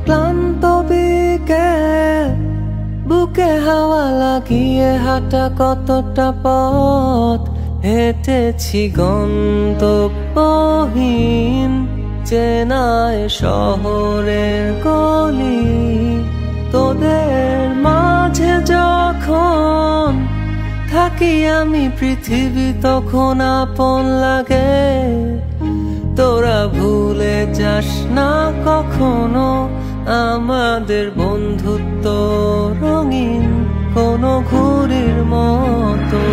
ক্লান্ত বিকেল, বুকে হাওয়া লাগিয়ে হাঁটা কতটা পথ হেঁটেছি গন্তব্যহীন চেনায় শহরের গলি। তোদের মাঝে যখন থাকি আমি পৃথিবী তখন আপন লাগে। তোরা ভুলে যাস না কখনো আমাদের বন্ধুত্ব রঙিন কোনো ঘুড়ির মতো।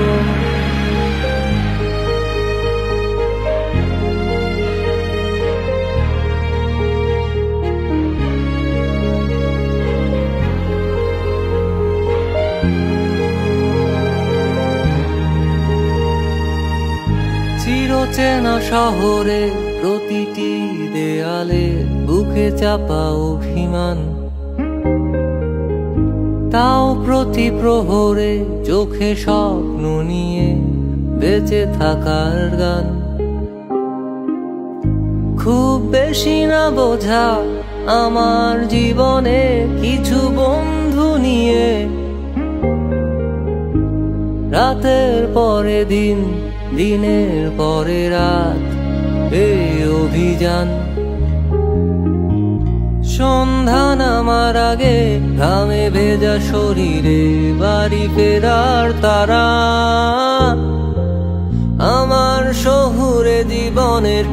চিরচেনা শহরে প্রতিটি দেয়ালে বুকে চাপা অভিমান, তাও প্রতি প্রহরে চোখে স্বপ্ন নিয়ে বেঁচে থাকার গান। খুব বেশি না বোঝা আমার জীবনে কিছু বন্ধু নিয়ে, রাতের পরে দিন, দিনের পরে রাত এই অভিযান। সন্ধ্যা নামার আগে ঘামে ভেজা শরীরে বাড়ি ফেরার তারা আমার শহুরে জীবনের